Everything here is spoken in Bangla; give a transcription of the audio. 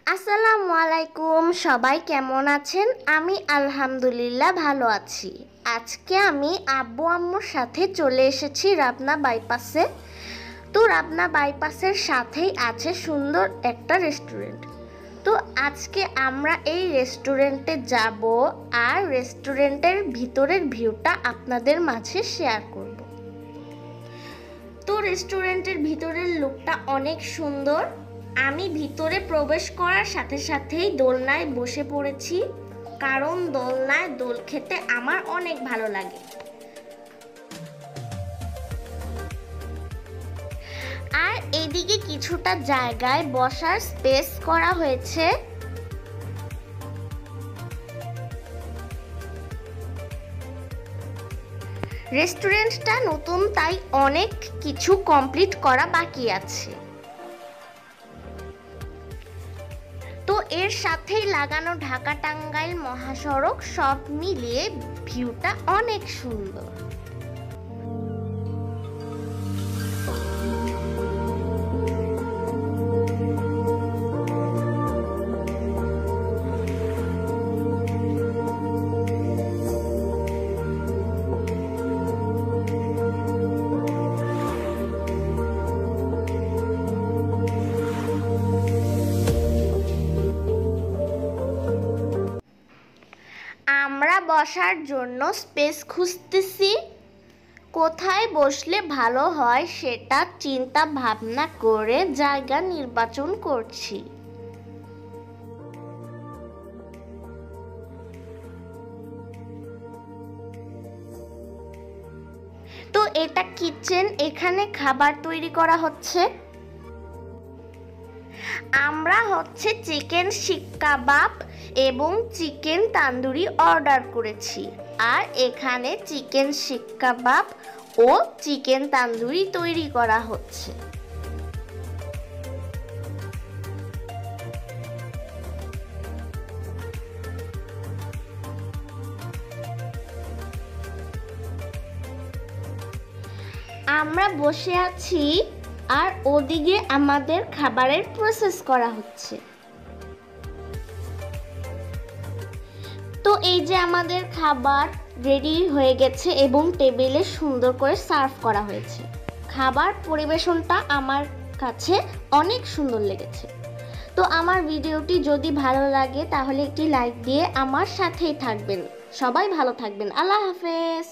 আসসালামু আলাইকুম, সবাই কেমন আছেন? আমি আলহামদুলিল্লাহ ভালো আছি। আজকে আমি আব্বু আম্মুর সাথে চলে এসেছি রাবনা বাইপাসে। তো রাবনা বাইপাসের সাথেই আছে সুন্দর একটা রেস্টুরেন্ট। তো আজকে আমরা এই রেস্টুরেন্টে যাব আর রেস্টুরেন্টের ভিতরের ভিউটা আপনাদের মাঝে শেয়ার করব। তো রেস্টুরেন্টের ভিতরের লুকটা অনেক সুন্দর। আমি ভিতরে প্রবেশ করার সাথে সাথেই দোলনায় বসে পড়েছি, কারণ দোলনায় দোল খেতে আমার অনেক ভালো লাগে। আর এদিকে কিছুটা জায়গায় বসার স্পেস করা হয়েছে। রেস্টুরেন্টটা নতুন, তাই অনেক কিছু কমপ্লিট করা বাকি আছে। তো এর সাথেই লাগানো ঢাকা টাঙ্গাইল মহাসড়ক, সব মিলিয়ে ভিউটা অনেক সুন্দর। আমরা বসার জন্য স্পেস খুঁজতেছি, কোথায় বসলে ভালো হয় সেটা চিন্তা ভাবনা করে জায়গা নির্বাচন করছি। তো এটা কিচেন, এখানে খাবার তৈরি করা হচ্ছে। আমরা চিকেন শিক কাবাব এবং চিকেন তান্দুরি অর্ডার করেছি, আর এখানে চিকেন শিক কাবাব ও চিকেন তান্দুরি তৈরি করা হচ্ছে। আমরা বসে আছি আর ওদিকে আমাদের খাবারের প্রসেস করা হচ্ছে। তো এই যে আমাদের খাবার রেডি হয়ে গেছে এবং টেবিলে সুন্দর করে সার্ভ করা হয়েছে। খাবার পরিবেশনটা আমার কাছে অনেক সুন্দর লেগেছে। তো আমার ভিডিওটি যদি ভালো লাগে তাহলে একটি লাইক দিয়ে আমার সাথেই থাকবেন। সবাই ভালো থাকবেন। আল্লাহ হাফেজ।